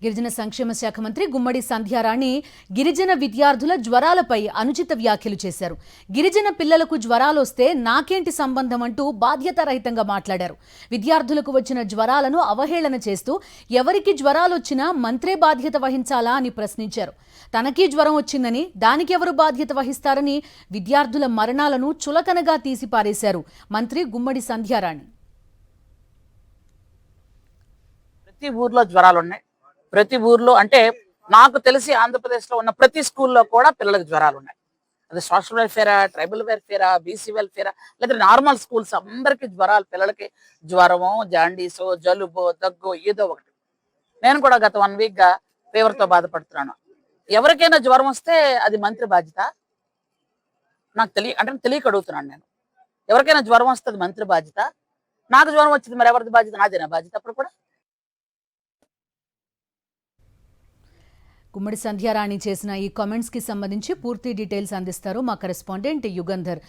గిరిజన సంక్షేమ శాఖ మంత్రి గుమ్మడి సంధ్యారాణి గిరిజన విద్యార్థుల జ్వరాలపై అనుచిత వ్యాఖ్యలు చేశారు. గిరిజన పిల్లలకు జ్వరాలు వస్తే నాకేంటి సంబంధం అంటూ బాధ్యతారహితంగా మాట్లాడారు. విద్యార్థులకు వచ్చిన జ్వరాలను అవహేళన చేస్తూ ఎవరికి జ్వరాలు వచ్చినా మంత్రే బాధ్యత వహించాలా అని ప్రశ్నించారు. తనకీ జ్వరం వచ్చిందని దానికి ఎవరు బాధ్యత వహిస్తారని విద్యార్థుల మరణాలను చులకనగా తీసిపారేశారు మంత్రి గుమ్మడి సంధ్యారాణి. ప్రతి ఊర్లో జ్వరాలు ఉన్నాయి. ప్రతి ఊర్లో అంటే నాకు తెలిసి ఆంధ్రప్రదేశ్లో ఉన్న ప్రతి స్కూల్లో కూడా పిల్లలకు జ్వరాలు ఉన్నాయి. అది సోషల్ వెల్ఫేరా, ట్రైబల్ వెల్ఫేరా, బీసీ వెల్ఫేరా, లేదా నార్మల్ స్కూల్స్ అందరికీ జ్వరాలు. పిల్లలకి జ్వరమో, జాండీసో, జలుబో, దగ్గు ఏదో ఒకటి. నేను కూడా గత 1 వీక్గా ఫీవర్తో బాధపడుతున్నాను. ఎవరికైనా జ్వరం వస్తే అది మంత్రి బాధ్యత? నాకు తెలియక అడుగుతున్నాను నేను. ఎవరికైనా జ్వరం వస్తే అది మంత్రి బాధ్యత? నాకు జ్వరం వచ్చింది, మరి ఎవరిది బాధ్యత? నాదేనా బాధ్యత? అప్పుడు కూడా గుమ్మడి సంధ్యారాణి చేసిన ఈ కామెంట్స్ కి సంబంధించి పూర్తి డీటెయిల్స్ అందిస్తారు మా కరెస్పాండెంట్ యుగంధర్.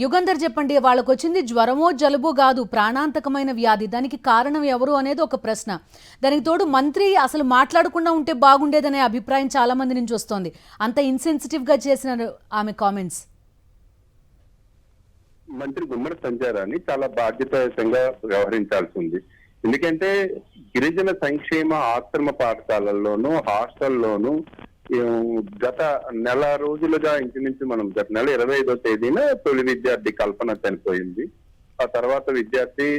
యుగంధర్, చెప్పండి, వాళ్ళకు వచ్చింది జ్వరమో జలుబు కాదు, ప్రాణాంతకమైన వ్యాధి. దానికి కారణం ఎవరు అనేది ఒక ప్రశ్న. దానికి తోడు మంత్రి అసలు మాట్లాడకుండా ఉంటే బాగుండేదనే అభిప్రాయం చాలా మంది నుంచి వస్తోంది. అంత ఇన్సెన్సిటివ్ గా చేసిన ఆమె కామెంట్స్. మంత్రి గుమ్మడి సంధ్యారాణి చాలా బాధ్యతాయుతంగా వ్యవహరించాల్సి ఉంది. ఎందుకంటే గిరిజన సంక్షేమ ఆశ్రమ పాఠశాలల్లోనూ హాస్టల్లోనూ గత నెల రోజులుగా ఇంచుమించు మనం గత నెల 25వ తేదీన తొలి విద్యార్థి కల్పన చనిపోయింది. ఆ తర్వాత విద్యార్థి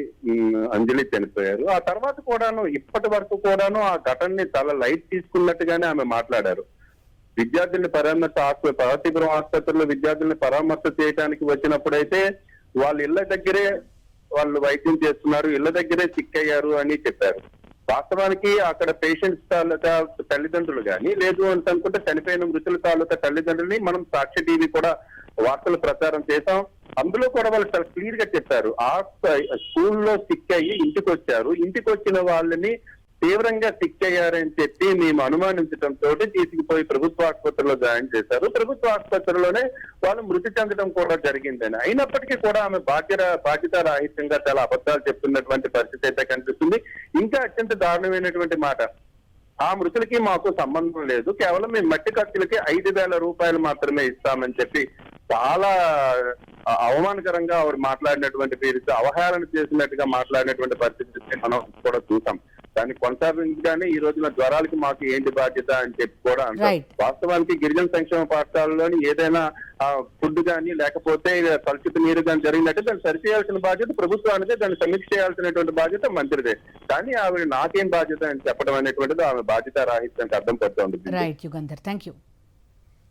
అంజలి చనిపోయారు. ఆ తర్వాత కూడాను ఇప్పటి వరకు కూడాను ఆ ఘటనని చాలా లైట్ తీసుకున్నట్టుగానే ఆమె మాట్లాడారు. విద్యార్థుల్ని పార్వతీపురం ఆసుపత్రిలో విద్యార్థుల్ని పరామర్శ చేయడానికి వచ్చినప్పుడైతే వాళ్ళ ఇళ్ల దగ్గరే వాళ్ళు వైద్యం చేస్తున్నారు, ఇళ్ల దగ్గరే సిక్ అయ్యారు అని చెప్పారు. వాస్తవానికి అక్కడ పేషెంట్స్ తాలూకా తల్లిదండ్రులు కానీ, లేదు అంటే అనుకుంటే చనిపోయిన మృతుల తాలూకా తల్లిదండ్రులని మనం సాక్షి టీవీ కూడా వార్తలు ప్రచారం చేశాం. అందులో కూడా వాళ్ళు చాలా క్లియర్ గా చెప్పారు. ఆ స్కూల్లో సిక్ అయ్యి ఇంటికి వచ్చారు, ఇంటికి వచ్చిన వాళ్ళని తీవ్రంగా సిక్ అయ్యారని చెప్పి మేము అనుమానించడంతో తీసుకుపోయి ప్రభుత్వ ఆసుపత్రిలో జాయిన్ చేశారు. ప్రభుత్వ ఆసుపత్రిలోనే వాళ్ళు మృతి చెందడం కూడా జరిగిందని. అయినప్పటికీ కూడా ఆమె బాధ్యతారాహిత్యంగా చాలా అబద్ధాలు చెప్తున్నటువంటి పరిస్థితి అయితే కనిపిస్తుంది. ఇంకా అత్యంత దారుణమైనటువంటి మాట, ఆ మృతులకి మాకు సంబంధం లేదు, కేవలం మేము మట్టి ఖర్చులకి 5,000 రూపాయలు మాత్రమే ఇస్తామని చెప్పి చాలా అవమానకరంగా ఆవిడ మాట్లాడినటువంటి పేరుతో అవహేళన చేసినట్టుగా మాట్లాడినటువంటి పరిస్థితి మనం కూడా చూసాం. దాన్ని కొనసాగించగానే ఈ రోజున జ్వరాలకి మాకు ఏంటి బాధ్యత అని చెప్పి కూడా అంటారు. వాస్తవానికి గిరిజన సంక్షేమ పాఠశాలలోని ఏదైనా ఫుడ్ కానీ లేకపోతే కలుషిత నీరు కానీ జరిగినట్టు దాన్ని సరిచేయాల్సిన బాధ్యత ప్రభుత్వానిదే, దాన్ని సమీక్ష చేయాల్సినటువంటి బాధ్యత మంత్రిదే. కానీ ఆవిడ నాకేం బాధ్యత అని చెప్పడం అనేటువంటిది ఆమె బాధ్యత రాహిత్యానికి అర్థం పడుతుంది. Right Yugandhar, thank you.